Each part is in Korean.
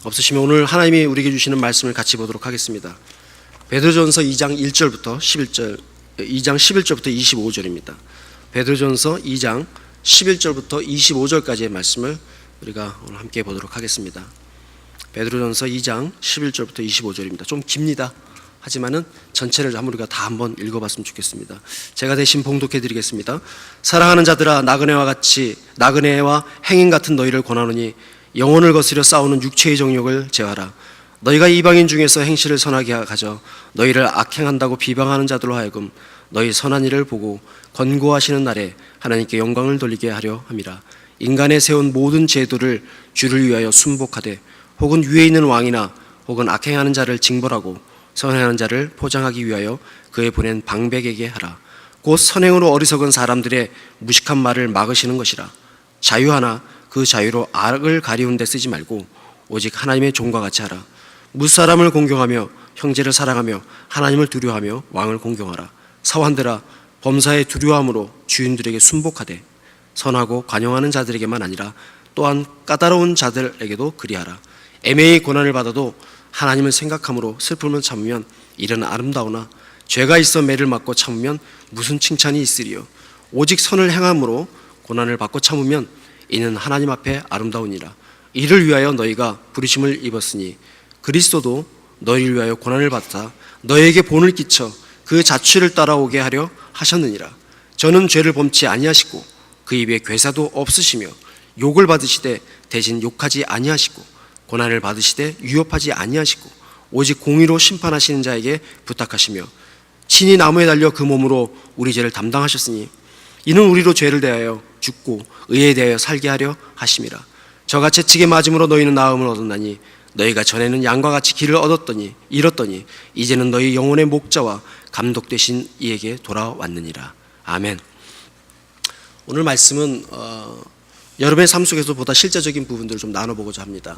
없으시면 오늘 하나님이 우리에게 주시는 말씀을 같이 보도록 하겠습니다. 베드로전서 2장 1절부터 11절, 2장 11절부터 25절입니다. 베드로전서 2장 11절부터 25절까지의 말씀을 우리가 오늘 함께 보도록 하겠습니다. 베드로전서 2장 11절부터 25절입니다. 좀 깁니다. 하지만은 전체를 우리가 다 한번 읽어봤으면 좋겠습니다. 제가 대신 봉독해 드리겠습니다. 사랑하는 자들아, 나그네와 행인 같은 너희를 권하노니 영혼을 거스려 싸우는 육체의 정욕을 제하라. 너희가 이방인 중에서 행실을 선하게 가져 너희를 악행한다고 비방하는 자들로 하여금 너희 선한 일을 보고 권고하시는 날에 하나님께 영광을 돌리게 하려 함이라. 인간의 세운 모든 제도를 주를 위하여 순복하되 혹은 위에 있는 왕이나 혹은 악행하는 자를 징벌하고 선행하는 자를 포장하기 위하여 그의 보낸 방백에게 하라. 곧 선행으로 어리석은 사람들의 무식한 말을 막으시는 것이라. 자유하나 그 자유로 악을 가리운 데 쓰지 말고 오직 하나님의 종과 같이 하라. 무사람을 공경하며 형제를 사랑하며 하나님을 두려워하며 왕을 공경하라. 사환들아, 범사의 두려움으로 주인들에게 순복하되 선하고 관용하는 자들에게만 아니라 또한 까다로운 자들에게도 그리하라. 애매히 고난을 받아도 하나님을 생각함으로 슬픔을 참으면 이는 아름다우나 죄가 있어 매를 맞고 참으면 무슨 칭찬이 있으리요. 오직 선을 행함으로 고난을 받고 참으면 이는 하나님 앞에 아름다우니라. 이를 위하여 너희가 부르심을 입었으니 그리스도도 너희를 위하여 고난을 받아 너희에게 본을 끼쳐 그 자취를 따라오게 하려 하셨느니라. 저는 죄를 범치 아니하시고 그 입에 괴사도 없으시며 욕을 받으시되 대신 욕하지 아니하시고 고난을 받으시되 위협하지 아니하시고 오직 공의로 심판하시는 자에게 부탁하시며 친히 나무에 달려 그 몸으로 우리 죄를 담당하셨으니 이는 우리로 죄를 대하여 죽고 의에 대하여 살게 하려 하심이라. 저가 채찍에 맞음으로 너희는 나음을 얻었나니 너희가 전에는 양과 같이 길을 잃었더니 이제는 너희 영혼의 목자와 감독 되신 이에게 돌아왔느니라. 아멘. 오늘 말씀은 여러분의 삶 속에서 보다 실제적인 부분들을 좀 나눠보고자 합니다.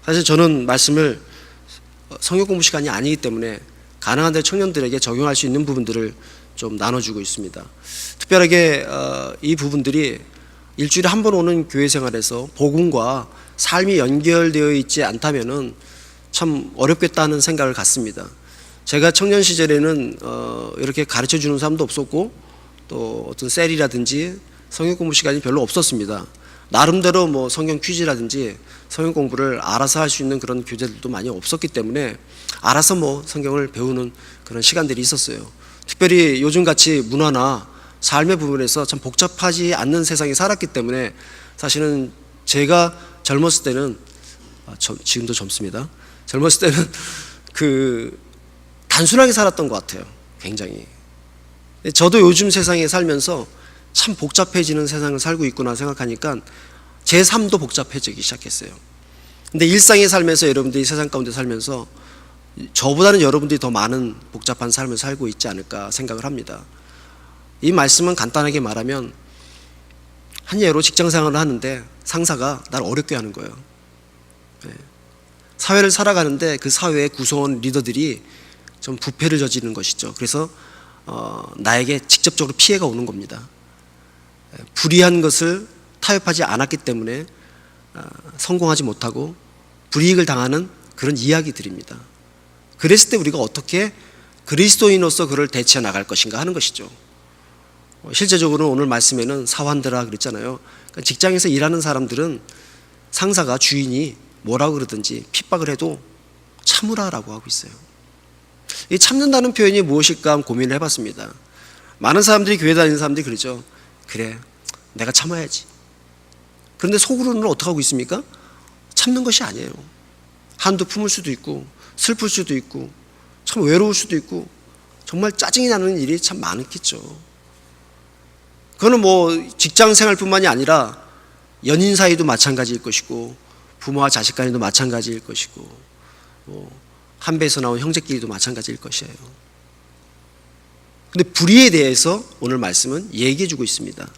사실 저는 말씀을 성경 공부 시간이 아니기 때문에 가능한 대 청년들에게 적용할 수 있는 부분들을 좀 나눠주고 있습니다. 특별하게 이 부분들이 일주일에 한 번 오는 교회 생활에서 복음과 삶이 연결되어 있지 않다면은 참 어렵겠다는 생각을 갖습니다. 제가 청년 시절에는 이렇게 가르쳐 주는 사람도 없었고 또 어떤 셀이라든지 성경 공부 시간이 별로 없었습니다. 나름대로 뭐 성경 퀴즈라든지 성경 공부를 알아서 할 수 있는 그런 교재들도 많이 없었기 때문에 알아서 뭐 성경을 배우는 그런 시간들이 있었어요. 특별히 요즘같이 문화나 삶의 부분에서 참 복잡하지 않는 세상에 살았기 때문에 사실은 제가 젊었을 때는 지금도 젊습니다. 젊었을 때는 단순하게 살았던 것 같아요. 굉장히. 저도 요즘 세상에 살면서 참 복잡해지는 세상을 살고 있구나 생각하니까 제 삶도 복잡해지기 시작했어요. 근데 일상의 삶에서 여러분들이 세상 가운데 살면서 저보다는 여러분들이 더 많은 복잡한 삶을 살고 있지 않을까 생각을 합니다. 이 말씀은 간단하게 말하면 한 예로 직장생활을 하는데 상사가 날 어렵게 하는 거예요. 사회를 살아가는데 그 사회의 구성원 리더들이 좀 부패를 저지르는 것이죠. 그래서 나에게 직접적으로 피해가 오는 겁니다. 불의한 것을 타협하지 않았기 때문에 성공하지 못하고 불이익을 당하는 그런 이야기들입니다. 그랬을 때 우리가 어떻게 그리스도인으로서 그를 대처해 나갈 것인가 하는 것이죠. 실제적으로 오늘 말씀에는 사환들아 그랬잖아요. 그러니까 직장에서 일하는 사람들은 상사가 주인이 뭐라고 그러든지 핍박을 해도 참으라라고 하고 있어요. 이 참는다는 표현이 무엇일까 고민을 해봤습니다. 많은 사람들이 교회 다니는 사람들이 그러죠. 그래, 내가 참아야지. 그런데 속으로는 어떻게 하고 있습니까? 참는 것이 아니에요. 한도 품을 수도 있고 슬플 수도 있고 참 외로울 수도 있고 정말 짜증이 나는 일이 참 많겠죠. 그거는 뭐 직장 생활뿐만이 아니라 연인 사이도 마찬가지일 것이고 부모와 자식 간에도 마찬가지일 것이고 한 배에서 나온 형제끼리도 마찬가지일 것이에요. 근데 불의에 대해서 오늘 말씀은 얘기해 주고 있습니다.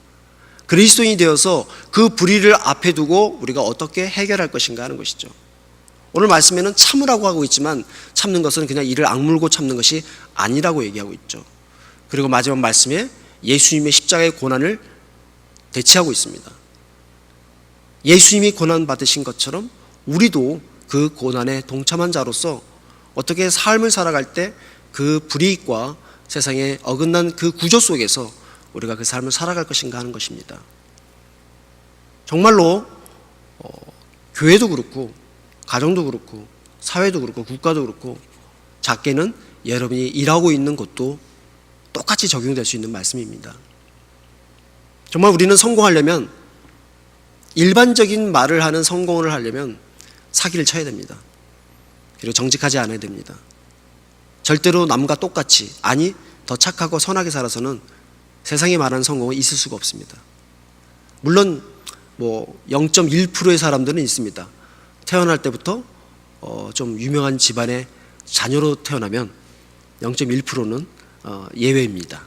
그리스도인이 되어서 그 불의를 앞에 두고 우리가 어떻게 해결할 것인가 하는 것이죠. 오늘 말씀에는 참으라고 하고 있지만 참는 것은 그냥 이를 악물고 참는 것이 아니라고 얘기하고 있죠. 그리고 마지막 말씀에 예수님의 십자가의 고난을 대체하고 있습니다. 예수님이 고난 받으신 것처럼 우리도 그 고난에 동참한 자로서 어떻게 삶을 살아갈 때 그 불이익과 세상에 어긋난 그 구조 속에서 우리가 그 삶을 살아갈 것인가 하는 것입니다. 정말로 교회도 그렇고 가정도 그렇고 사회도 그렇고 국가도 그렇고 작게는 여러분이 일하고 있는 곳도 똑같이 적용될 수 있는 말씀입니다. 정말 우리는 성공하려면, 일반적인 말을 하는 성공을 하려면 사기를 쳐야 됩니다. 그리고 정직하지 않아야 됩니다. 절대로 남과 똑같이, 아니 더 착하고 선하게 살아서는 세상이 말하는 성공은 있을 수가 없습니다. 물론 0.1%의 사람들은 있습니다. 태어날 때부터 좀 유명한 집안의 자녀로 태어나면 0.1%는 예외입니다.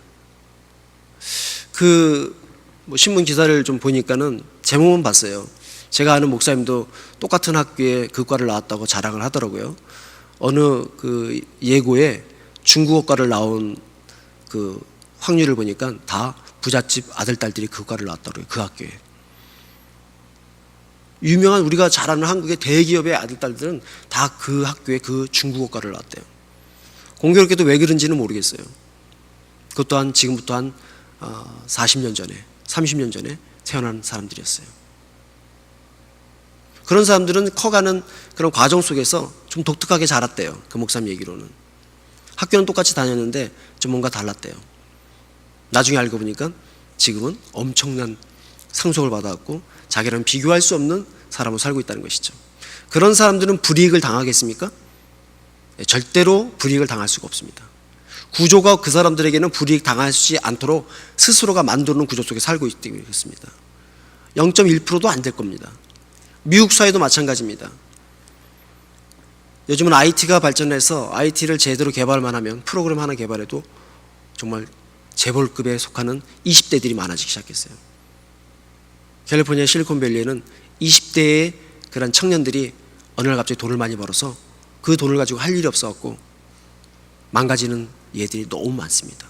신문 기사를 좀 보니까는 제목은 봤어요. 제가 아는 목사님도 똑같은 학교에 그 과를 나왔다고 자랑을 하더라고요. 어느 그 예고에 중국어과를 나온 그 확률을 보니까 다 부잣집 아들, 딸들이 그 과를 나왔더라고요. 그 학교에. 유명한 우리가 잘 아는 한국의 대기업의 아들, 딸들은 다 그 학교에 그 중국어과를 나왔대요. 공교롭게도 왜 그런지는 모르겠어요. 그것 또한 지금부터 한 40년 전에, 30년 전에 태어난 사람들이었어요. 그런 사람들은 커가는 그런 과정 속에서 좀 독특하게 자랐대요. 그 목사님 얘기로는. 학교는 똑같이 다녔는데 좀 뭔가 달랐대요. 나중에 알고 보니까 지금은 엄청난 상속을 받아왔고 자기랑 비교할 수 없는 사람으로 살고 있다는 것이죠. 그런 사람들은 불이익을 당하겠습니까? 절대로 불이익을 당할 수가 없습니다. 구조가 그 사람들에게는 불이익 당하지 않도록 스스로가 만드는 구조 속에 살고 있기 때문이겠습니다. 0.1%도 안 될 겁니다. 미국 사회도 마찬가지입니다. 요즘은 IT가 발전해서 IT를 제대로 개발만 하면, 프로그램 하나 개발해도 정말 재벌급에 속하는 20대들이 많아지기 시작했어요. 캘리포니아 실리콘밸리에는 20대의 그런 청년들이 어느 날 갑자기 돈을 많이 벌어서 그 돈을 가지고 할 일이 없어갖고 망가지는 예들이 너무 많습니다.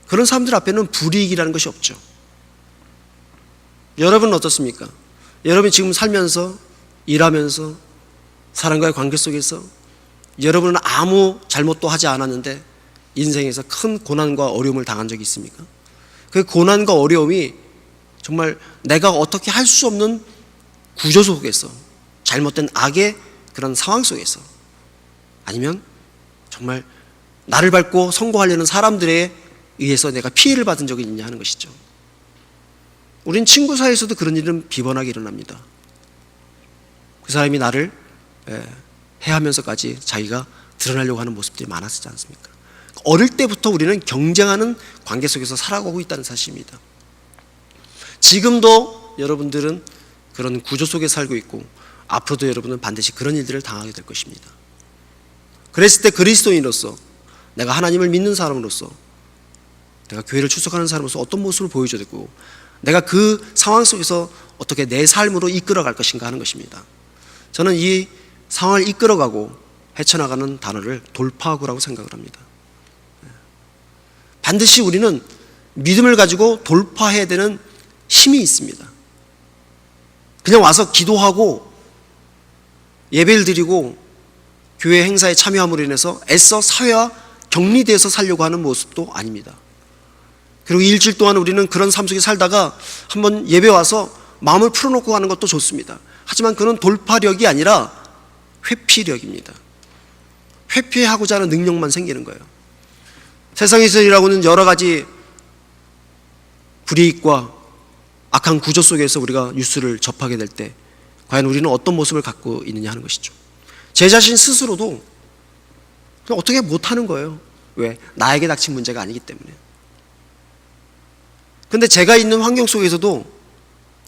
그런 사람들 앞에는 불이익이라는 것이 없죠. 여러분은 어떻습니까? 여러분이 지금 살면서, 일하면서, 사람과의 관계 속에서 여러분은 아무 잘못도 하지 않았는데 인생에서 큰 고난과 어려움을 당한 적이 있습니까? 그 고난과 어려움이 정말 내가 어떻게 할 수 없는 구조 속에서, 잘못된 악의 그런 상황 속에서, 아니면 정말 나를 밟고 성공하려는 사람들에 의해서 내가 피해를 받은 적이 있냐 하는 것이죠. 우린 친구 사이에서도 그런 일은 비번하게 일어납니다. 그 사람이 나를 해하면서까지 자기가 드러나려고 하는 모습들이 많았지 않습니까? 어릴 때부터 우리는 경쟁하는 관계 속에서 살아가고 있다는 사실입니다. 지금도 여러분들은 그런 구조 속에 살고 있고 앞으로도 여러분은 반드시 그런 일들을 당하게 될 것입니다. 그랬을 때 그리스도인으로서, 내가 하나님을 믿는 사람으로서, 내가 교회를 출석하는 사람으로서 어떤 모습을 보여줘야 되고 내가 그 상황 속에서 어떻게 내 삶으로 이끌어갈 것인가 하는 것입니다. 저는 이 상황을 이끌어가고 헤쳐나가는 단어를 돌파구라고 생각을 합니다. 반드시 우리는 믿음을 가지고 돌파해야 되는 힘이 있습니다. 그냥 와서 기도하고 예배를 드리고 교회 행사에 참여함으로 인해서 애써 사회와 격리되어서 살려고 하는 모습도 아닙니다. 그리고 일주일 동안 우리는 그런 삶 속에 살다가 한번 예배 와서 마음을 풀어놓고 가는 것도 좋습니다. 하지만 그는 돌파력이 아니라 회피력입니다. 회피하고자 하는 능력만 생기는 거예요. 세상에서 일하고는 여러 가지 불이익과 악한 구조 속에서 우리가 뉴스를 접하게 될 때 과연 우리는 어떤 모습을 갖고 있느냐 하는 것이죠. 제 자신 스스로도 어떻게 못하는 거예요. 왜? 나에게 닥친 문제가 아니기 때문에. 근데 제가 있는 환경 속에서도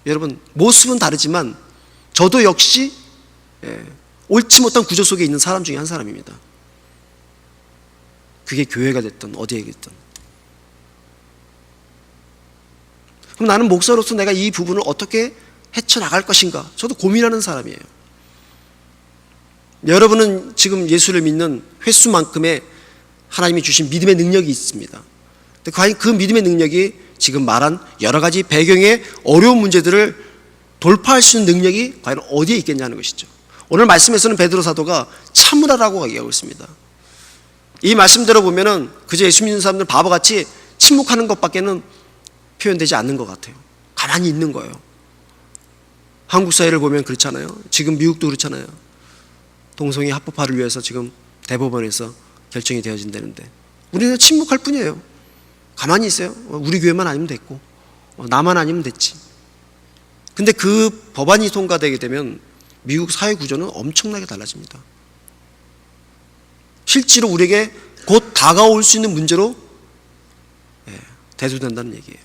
여러분 모습은 다르지만 저도 역시 옳지 못한 구조 속에 있는 사람 중에 한 사람입니다. 그게 교회가 됐든 어디에 됐든. 그럼 나는 목사로서 내가 이 부분을 어떻게 헤쳐나갈 것인가, 저도 고민하는 사람이에요. 여러분은 지금 예수를 믿는 횟수만큼의 하나님이 주신 믿음의 능력이 있습니다. 근데 과연 그 믿음의 능력이 지금 말한 여러 가지 배경의 어려운 문제들을 돌파할 수 있는 능력이 과연 어디에 있겠냐는 것이죠. 오늘 말씀에서는 베드로 사도가 참으라라고 얘기하고 있습니다. 이 말씀대로 보면은 그저 예수 믿는 사람들 바보같이 침묵하는 것밖에는 표현되지 않는 것 같아요. 가만히 있는 거예요. 한국 사회를 보면 그렇잖아요. 지금 미국도 그렇잖아요. 동성애 합법화를 위해서 지금 대법원에서 결정이 되어진다는데 우리는 침묵할 뿐이에요. 가만히 있어요. 우리 교회만 아니면 됐고 나만 아니면 됐지. 근데 그 법안이 통과되게 되면 미국 사회 구조는 엄청나게 달라집니다. 실제로 우리에게 곧 다가올 수 있는 문제로 대두된다는 얘기예요.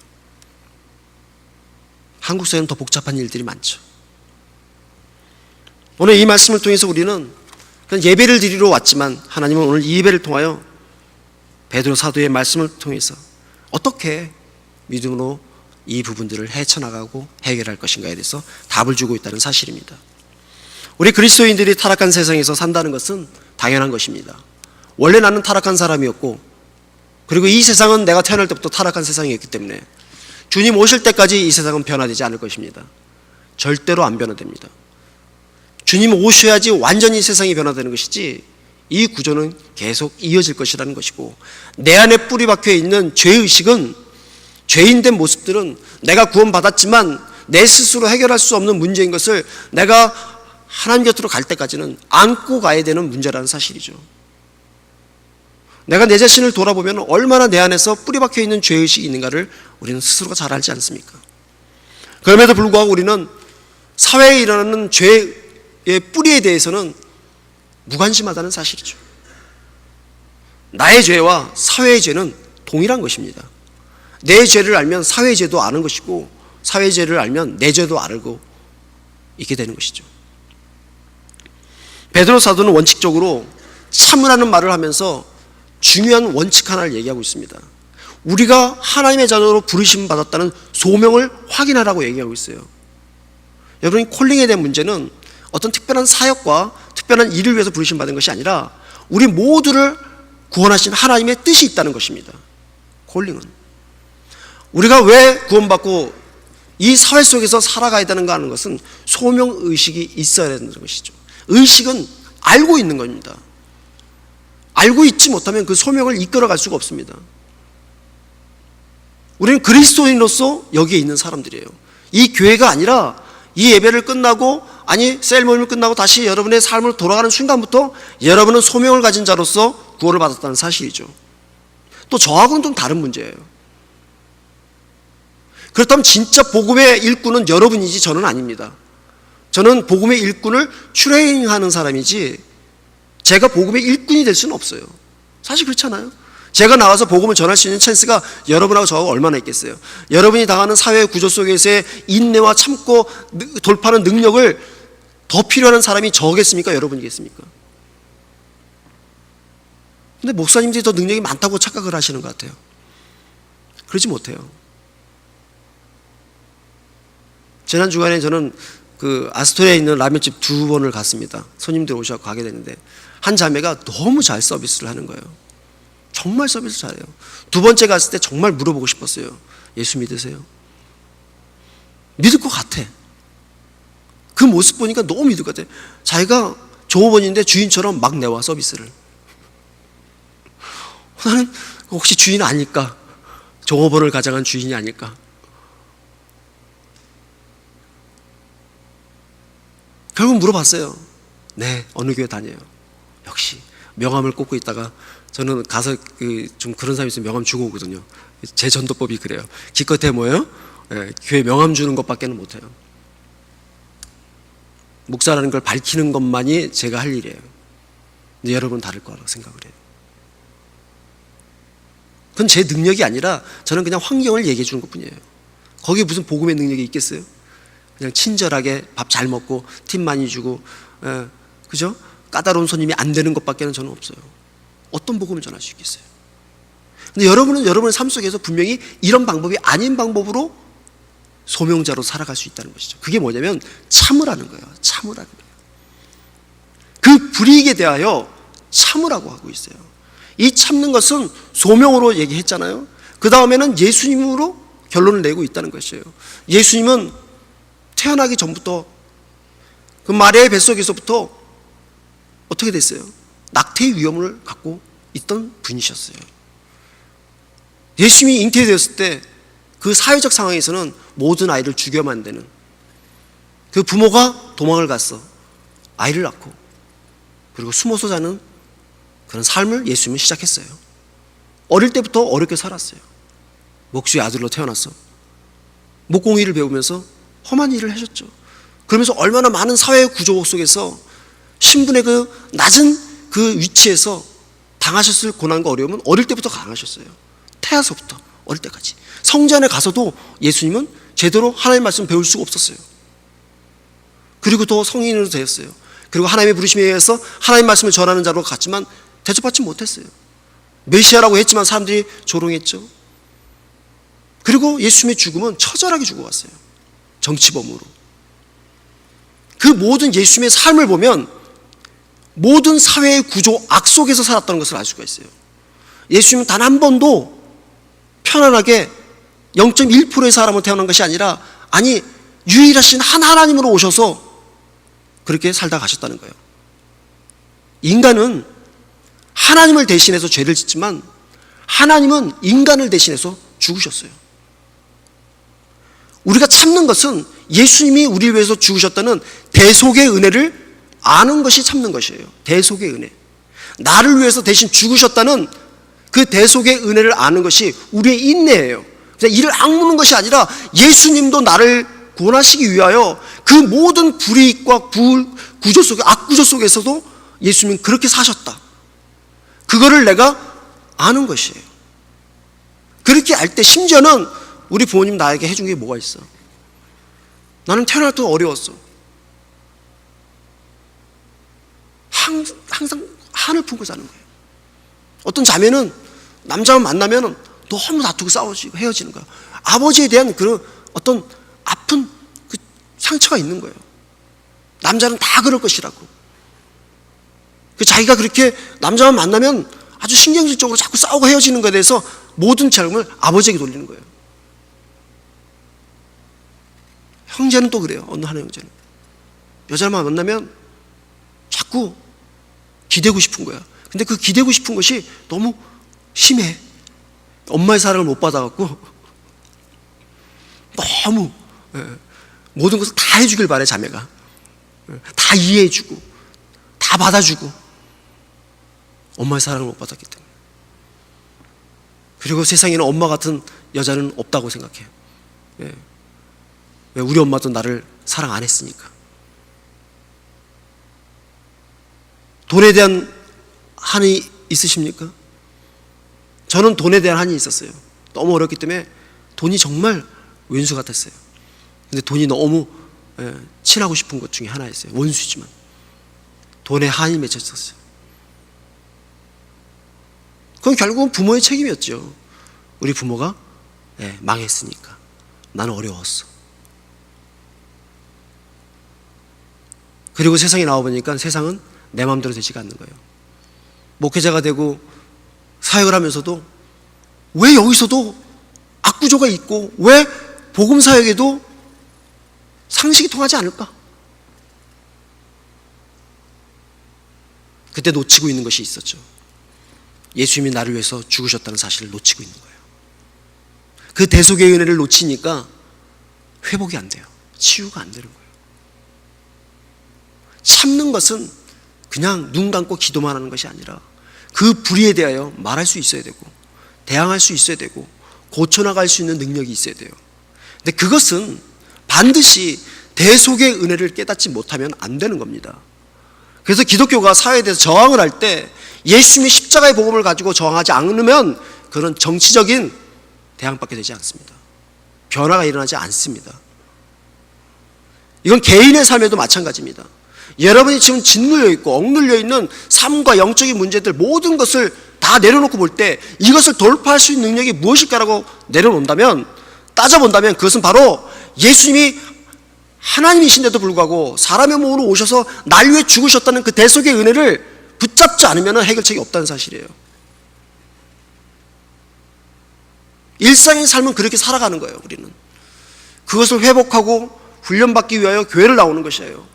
한국 사회는 더 복잡한 일들이 많죠. 오늘 이 말씀을 통해서 우리는 그냥 예배를 드리러 왔지만 하나님은 오늘 이 예배를 통하여 베드로 사도의 말씀을 통해서 어떻게 믿음으로 이 부분들을 헤쳐나가고 해결할 것인가에 대해서 답을 주고 있다는 사실입니다. 우리 그리스도인들이 타락한 세상에서 산다는 것은 당연한 것입니다. 원래 나는 타락한 사람이었고 그리고 이 세상은 내가 태어날 때부터 타락한 세상이었기 때문에 주님 오실 때까지 이 세상은 변화되지 않을 것입니다. 절대로 안 변화됩니다. 주님 오셔야지 완전히 세상이 변화되는 것이지 이 구조는 계속 이어질 것이라는 것이고 내 안에 뿌리 박혀 있는 죄의식은 죄인된 모습들은 내가 구원받았지만 내 스스로 해결할 수 없는 문제인 것을 내가 하나님 곁으로 갈 때까지는 안고 가야 되는 문제라는 사실이죠. 내가 내 자신을 돌아보면 얼마나 내 안에서 뿌리 박혀 있는 죄의식이 있는가를 우리는 스스로가 잘 알지 않습니까? 그럼에도 불구하고 우리는 사회에 일어나는 죄의 뿌리에 대해서는 무관심하다는 사실이죠. 나의 죄와 사회의 죄는 동일한 것입니다. 내 죄를 알면 사회의 죄도 아는 것이고 사회의 죄를 알면 내 죄도 알고 있게 되는 것이죠. 베드로 사도는 원칙적으로 참으라는 말을 하면서 중요한 원칙 하나를 얘기하고 있습니다. 우리가 하나님의 자녀로 부르심 받았다는 소명을 확인하라고 얘기하고 있어요. 여러분, 콜링에 대한 문제는 어떤 특별한 사역과 특별한 일을 위해서 부르심 받은 것이 아니라 우리 모두를 구원하신 하나님의 뜻이 있다는 것입니다. 콜링은 우리가 왜 구원받고 이 사회 속에서 살아가야 되는가 하는 것은 소명의식이 있어야 되는 것이죠. 의식은 알고 있는 겁니다. 알고 있지 못하면 그 소명을 이끌어갈 수가 없습니다. 우리는 그리스도인으로서 여기에 있는 사람들이에요. 이 교회가 아니라 이 예배를 끝나고 셀 모임을 끝나고 다시 여러분의 삶으로 돌아가는 순간부터 여러분은 소명을 가진 자로서 구원을 받았다는 사실이죠. 또 저하고는 좀 다른 문제예요. 그렇다면 진짜 복음의 일꾼은 여러분이지 저는 아닙니다. 저는 복음의 일꾼을 트레이닝하는 사람이지 제가 복음의 일꾼이 될 수는 없어요. 사실 그렇잖아요. 제가 나와서 복음을 전할 수 있는 찬스가 여러분하고 저하고 얼마나 있겠어요. 여러분이 당하는 사회의 구조 속에서의 인내와 참고 돌파하는 능력을 더 필요한 사람이 저겠습니까? 여러분이겠습니까? 근데 목사님들이 더 능력이 많다고 착각을 하시는 것 같아요. 그러지 못해요. 지난 주간에 저는 그 아스토리아에 있는 라면집 2번을 갔습니다. 손님들 오셔서 가게 되는데 한 자매가 너무 잘 서비스를 하는 거예요. 정말 서비스 잘해요. 2번째 갔을 때 정말 물어보고 싶었어요. 예수 믿으세요? 믿을 것 같아. 그 모습 보니까 너무 믿을 것 같아. 자기가 종업원인데 주인처럼 막 내와 서비스를. 나는 혹시 주인 아닐까? 종업원을 가장한 주인이 아닐까? 결국 물어봤어요. 네, 어느 교회 다녀요? 역시 명함을 꽂고 있다가 저는 가서 좀 그런 사람이 있으면 명함 주고 오거든요. 제 전도법이 그래요. 기껏해 뭐예요? 교회 명함 주는 것밖에는 못해요. 목사라는 걸 밝히는 것만이 제가 할 일이에요. 근데 여러분은 다를 거라고 생각을 해요. 그건 제 능력이 아니라 저는 그냥 환경을 얘기해 주는 것뿐이에요. 거기에 무슨 복음의 능력이 있겠어요? 그냥 친절하게 밥 잘 먹고 팁 많이 주고 그죠? 까다로운 손님이 안 되는 것밖에는 저는 없어요. 어떤 복음을 전할 수 있겠어요? 근데 여러분은 여러분의 삶 속에서 분명히 이런 방법이 아닌 방법으로 소명자로 살아갈 수 있다는 것이죠. 그게 뭐냐면 참으라는 거예요. 참으라는 거예요. 그 불이익에 대하여 참으라고 하고 있어요. 이 참는 것은 소명으로 얘기했잖아요. 그 다음에는 예수님으로 결론을 내고 있다는 것이에요. 예수님은 태어나기 전부터 그 마리아의 뱃속에서부터 어떻게 됐어요? 낙태의 위험을 갖고 있던 분이셨어요. 예수님이 잉태되었을 때 그 사회적 상황에서는 모든 아이를 죽여만 되는, 그 부모가 도망을 갔어 아이를 낳고 그리고 숨어서 자는 그런 삶을 예수님은 시작했어요. 어릴 때부터 어렵게 살았어요. 목수의 아들로 태어났어. 목공일을 배우면서 험한 일을 하셨죠. 그러면서 얼마나 많은 사회 구조 속에서 신분의 그 낮은 그 위치에서 당하셨을 고난과 어려움은 어릴 때부터 당하셨어요. 태아서부터 어릴 때까지. 성전에 가서도 예수님은 제대로 하나님의 말씀 배울 수가 없었어요. 그리고 또 성인으로 되었어요. 그리고 하나님의 부르심에 의해서 하나님의 말씀을 전하는 자로 갔지만 대접받지 못했어요. 메시아라고 했지만 사람들이 조롱했죠. 그리고 예수님의 죽음은 처절하게 죽어갔어요. 정치범으로. 그 모든 예수님의 삶을 보면 모든 사회의 구조 악 속에서 살았다는 것을 알 수가 있어요. 예수님은 단 한 번도 편안하게 0.1%의 사람으로 태어난 것이 아니라, 아니 유일하신 한 하나님으로 오셔서 그렇게 살다 가셨다는 거예요. 인간은 하나님을 대신해서 죄를 짓지만 하나님은 인간을 대신해서 죽으셨어요. 우리가 참는 것은 예수님이 우리를 위해서 죽으셨다는 대속의 은혜를 아는 것이 참는 것이에요. 대속의 은혜. 나를 위해서 대신 죽으셨다는 그 대속의 은혜를 아는 것이 우리의 인내예요. 그냥 이를 악무는 것이 아니라 예수님도 나를 구원하시기 위하여 그 모든 불이익과 구조 속에, 악구조 속에서도 예수님은 그렇게 사셨다. 그거를 내가 아는 것이에요. 그렇게 알 때 심지어는 우리 부모님 나에게 해준 게 뭐가 있어? 나는 태어날 때 어려웠어. 항상 한을 품고 사는 거예요. 어떤 자매는 남자만 만나면 너무 다투고 싸우고 헤어지는 거예요. 아버지에 대한 그런 어떤 아픈 그 상처가 있는 거예요. 남자는 다 그럴 것이라고. 그 자기가 그렇게 남자만 만나면 아주 신경질적으로 자꾸 싸우고 헤어지는 것에 대해서 모든 책임을 아버지에게 돌리는 거예요. 형제는 또 그래요. 어느 하나 형제는 여자만 만나면 자꾸 기대고 싶은 거야. 근데 그 기대고 싶은 것이 너무 심해. 엄마의 사랑을 못 받아갖고 너무 모든 것을 다 해주길 바래. 자매가 다 이해해주고 다 받아주고 엄마의 사랑을 못 받았기 때문에. 그리고 세상에는 엄마 같은 여자는 없다고 생각해요. 왜? 우리 엄마도 나를 사랑 안 했으니까. 돈에 대한 한이 있으십니까? 저는 돈에 대한 한이 있었어요. 너무 어렵기 때문에 돈이 정말 왼수 같았어요. 근데 돈이 너무 친하고 싶은 것 중에 하나였어요. 원수지만 돈에 한이 맺혔었어요. 그건 결국은 부모의 책임이었죠. 우리 부모가 망했으니까 나는 어려웠어. 그리고 세상에 나와보니까 세상은 내 마음대로 되지가 않는 거예요. 목회자가 되고 사역을 하면서도 왜 여기서도 악구조가 있고 왜 복음사역에도 상식이 통하지 않을까? 그때 놓치고 있는 것이 있었죠. 예수님이 나를 위해서 죽으셨다는 사실을 놓치고 있는 거예요. 그 대속의 은혜를 놓치니까 회복이 안 돼요. 치유가 안 되는 거예요. 참는 것은 그냥 눈 감고 기도만 하는 것이 아니라 그 불의에 대하여 말할 수 있어야 되고 대항할 수 있어야 되고 고쳐나갈 수 있는 능력이 있어야 돼요. 근데 그것은 반드시 대속의 은혜를 깨닫지 못하면 안 되는 겁니다. 그래서 기독교가 사회에 대해서 저항을 할 때 예수님의 십자가의 복음을 가지고 저항하지 않으면 그런 정치적인 대항밖에 되지 않습니다. 변화가 일어나지 않습니다. 이건 개인의 삶에도 마찬가지입니다. 여러분이 지금 짓눌려 있고 억눌려 있는 삶과 영적인 문제들 모든 것을 다 내려놓고 볼 때 이것을 돌파할 수 있는 능력이 무엇일까라고 내려놓는다면, 따져본다면 그것은 바로 예수님이 하나님이신데도 불구하고 사람의 몸으로 오셔서 날 위해 죽으셨다는 그 대속의 은혜를 붙잡지 않으면 해결책이 없다는 사실이에요. 일상의 삶은 그렇게 살아가는 거예요. 우리는 그것을 회복하고 훈련받기 위하여 교회를 나오는 것이에요.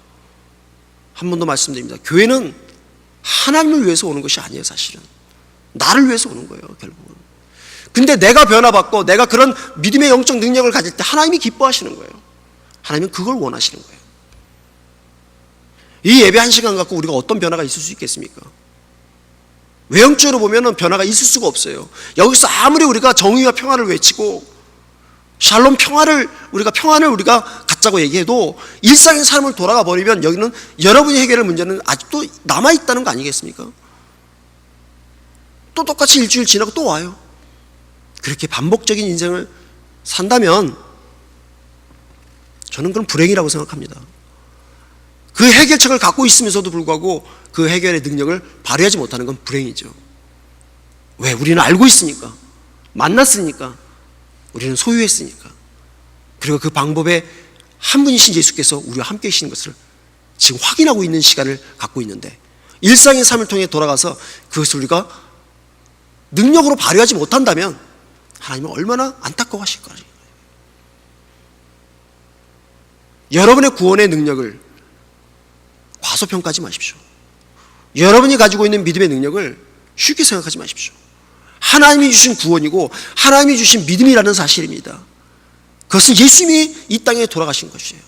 한 번 더 말씀드립니다. 교회는 하나님을 위해서 오는 것이 아니에요. 사실은 나를 위해서 오는 거예요, 결국은. 근데 내가 변화받고 내가 그런 믿음의 영적 능력을 가질 때 하나님이 기뻐하시는 거예요. 하나님은 그걸 원하시는 거예요. 이 예배 한 시간 갖고 우리가 어떤 변화가 있을 수 있겠습니까? 외형적으로 보면 변화가 있을 수가 없어요. 여기서 아무리 우리가 정의와 평화를 외치고 샬롬 평화를 우리가 갖자고 얘기해도 일상의 삶을 돌아가 버리면 여기는 여러분이 해결할 문제는 아직도 남아있다는 거 아니겠습니까? 또 똑같이 일주일 지나고 또 와요. 그렇게 반복적인 인생을 산다면 저는 그건 불행이라고 생각합니다. 그 해결책을 갖고 있으면서도 불구하고 그 해결의 능력을 발휘하지 못하는 건 불행이죠. 왜? 우리는 알고 있으니까, 만났으니까, 우리는 소유했으니까. 그리고 그 방법에 한 분이신 예수께서 우리와 함께 계시는 것을 지금 확인하고 있는 시간을 갖고 있는데, 일상의 삶을 통해 돌아가서 그것을 우리가 능력으로 발휘하지 못한다면 하나님은 얼마나 안타까워하실까. 여러분의 구원의 능력을 과소평가하지 마십시오. 여러분이 가지고 있는 믿음의 능력을 쉽게 생각하지 마십시오. 하나님이 주신 구원이고 하나님이 주신 믿음이라는 사실입니다. 그것은 예수님이 이 땅에 돌아가신 것이에요.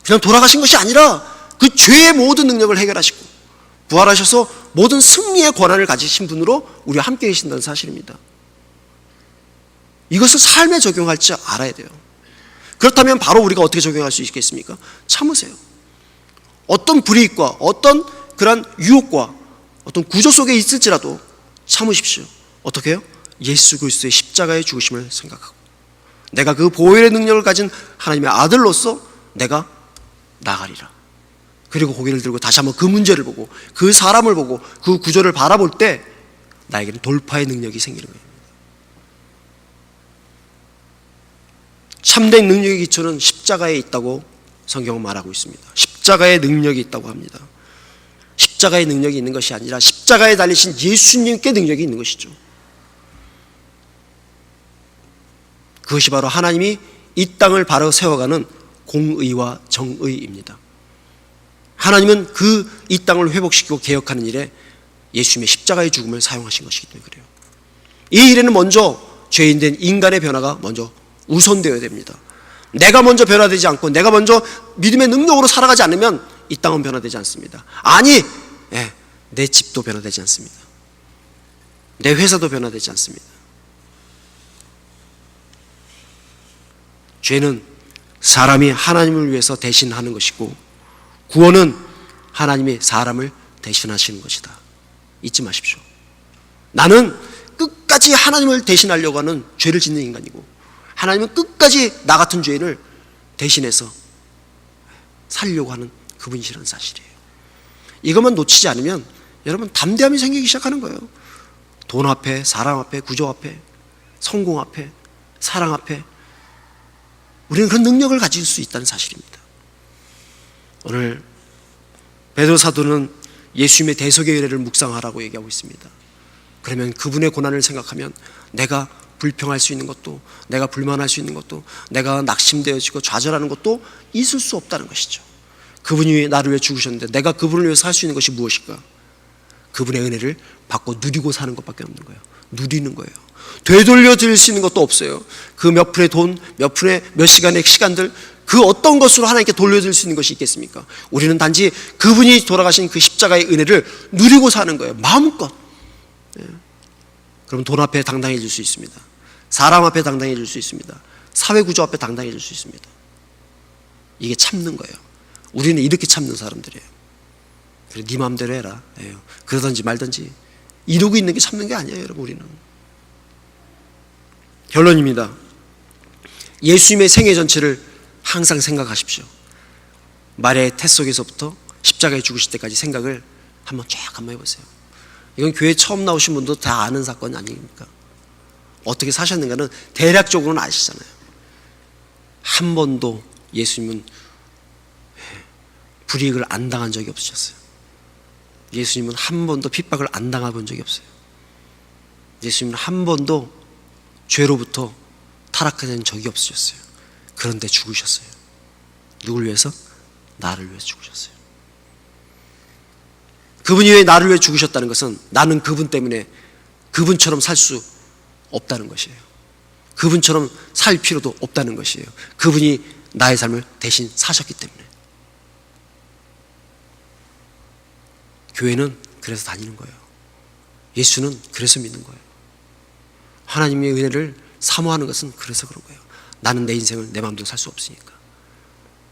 그냥 돌아가신 것이 아니라 그 죄의 모든 능력을 해결하시고 부활하셔서 모든 승리의 권한을 가지신 분으로 우리와 함께 계신다는 사실입니다. 이것을 삶에 적용할 줄 알아야 돼요. 그렇다면 바로 우리가 어떻게 적용할 수 있겠습니까? 참으세요. 어떤 불이익과 어떤 그런 유혹과 어떤 구조 속에 있을지라도 참으십시오. 어떻게 해요? 예수 그리스도의 십자가의 죽으심을 생각하고 내가 그 보혈의 능력을 가진 하나님의 아들로서 내가 나가리라. 그리고 고개를 들고 다시 한번 그 문제를 보고 그 사람을 보고 그 구조를 바라볼 때 나에게는 돌파의 능력이 생기는 거예요. 참된 능력의 기초는 십자가에 있다고 성경은 말하고 있습니다. 십자가의 능력이 있다고 합니다. 십자가의 능력이 있는 것이 아니라 십자가에 달리신 예수님께 능력이 있는 것이죠. 그것이 바로 하나님이 이 땅을 바로 세워가는 공의와 정의입니다. 하나님은 그 이 땅을 회복시키고 개혁하는 일에 예수님의 십자가의 죽음을 사용하신 것이기 때문에 그래요. 이 일에는 먼저 죄인된 인간의 변화가 먼저 우선되어야 됩니다. 내가 먼저 변화되지 않고 내가 먼저 믿음의 능력으로 살아가지 않으면 이 땅은 변화되지 않습니다. 아니, 내 집도 변화되지 않습니다. 내 회사도 변화되지 않습니다. 죄는 사람이 하나님을 위해서 대신하는 것이고 구원은 하나님이 사람을 대신하시는 것이다. 잊지 마십시오. 나는 끝까지 하나님을 대신하려고 하는 죄를 짓는 인간이고 하나님은 끝까지 나 같은 죄인을 대신해서 살려고 하는 그분이시라는 사실이에요. 이것만 놓치지 않으면 여러분 담대함이 생기기 시작하는 거예요. 돈 앞에, 사람 앞에, 구조 앞에, 성공 앞에, 사랑 앞에 우리는 그런 능력을 가질 수 있다는 사실입니다. 오늘 베드로 사도는 예수님의 대속의 의례를 묵상하라고 얘기하고 있습니다. 그러면 그분의 고난을 생각하면 내가 불평할 수 있는 것도 내가 불만할 수 있는 것도 내가 낙심되어지고 좌절하는 것도 있을 수 없다는 것이죠. 그분이 나를 위해 죽으셨는데 내가 그분을 위해서 살 수 있는 것이 무엇일까? 그분의 은혜를 받고 누리고 사는 것밖에 없는 거예요. 누리는 거예요. 되돌려 드릴 수 있는 것도 없어요. 그 몇 푼의 돈, 몇 푼의 몇 시간의 시간들 그 어떤 것으로 하나님께 돌려드릴 수 있는 것이 있겠습니까? 우리는 단지 그분이 돌아가신 그 십자가의 은혜를 누리고 사는 거예요. 마음껏. 그럼 돈 앞에 당당해질 수 있습니다. 사람 앞에 당당해질 수 있습니다. 사회구조 앞에 당당해질 수 있습니다. 이게 참는 거예요. 우리는 이렇게 참는 사람들이에요. 그래, 네 마음대로 해라. 그러든지 말든지 이러고 있는 게 참는 게 아니에요. 여러분 우리는. 결론입니다. 예수님의 생애 전체를 항상 생각하십시오. 마리아의 태 속에서부터 십자가에 죽으실 때까지 생각을 한번 해보세요. 이건 교회 처음 나오신 분도 다 아는 사건 아닙니까? 어떻게 사셨는가는 대략적으로는 아시잖아요. 한 번도 예수님은 불이익을 안 당한 적이 없으셨어요. 예수님은 한 번도 핍박을 안 당해본 적이 없어요. 예수님은 한 번도 죄로부터 타락된 적이 없으셨어요. 그런데 죽으셨어요. 누굴 위해서? 나를 위해서 죽으셨어요. 그분이 왜 나를 위해 죽으셨다는 것은 나는 그분 때문에 그분처럼 살 수 없다는 것이에요. 그분처럼 살 필요도 없다는 것이에요. 그분이 나의 삶을 대신 사셨기 때문에. 교회는 그래서 다니는 거예요. 예수는 그래서 믿는 거예요. 하나님의 은혜를 사모하는 것은 그래서 그런 거예요. 나는 내 인생을 내 마음대로 살 수 없으니까.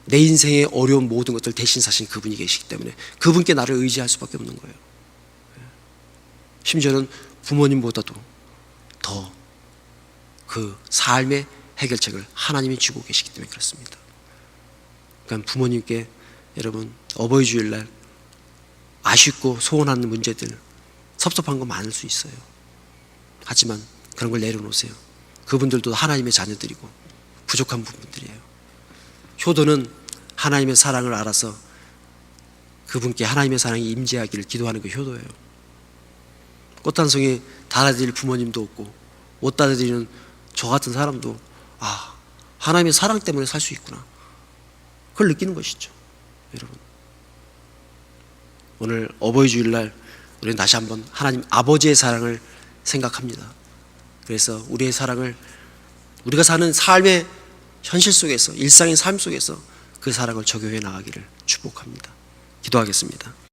내 인생의 어려운 모든 것들 대신 사신 그분이 계시기 때문에 그분께 나를 의지할 수밖에 없는 거예요. 심지어는 부모님보다도 더 그 삶의 해결책을 하나님이 주고 계시기 때문에 그렇습니다. 그러니까 부모님께 여러분 어버이 주일날 아쉽고 소원하는 문제들, 섭섭한 거 많을 수 있어요. 하지만 그런 걸 내려놓으세요. 그분들도 하나님의 자녀들이고 부족한 부분들이에요. 효도는 하나님의 사랑을 알아서 그분께 하나님의 사랑이 임재하기를 기도하는 게 효도예요. 꽃 한 송이 달아드릴 부모님도 없고 못 달아드리는 저 같은 사람도 하나님의 사랑 때문에 살 수 있구나, 그걸 느끼는 것이죠. 여러분, 오늘 어버이 주일날 우리는 다시 한번 하나님 아버지의 사랑을 생각합니다. 그래서 우리의 사랑을 우리가 사는 삶의 현실 속에서, 일상의 삶 속에서 그 사랑을 적용해 나가기를 축복합니다. 기도하겠습니다.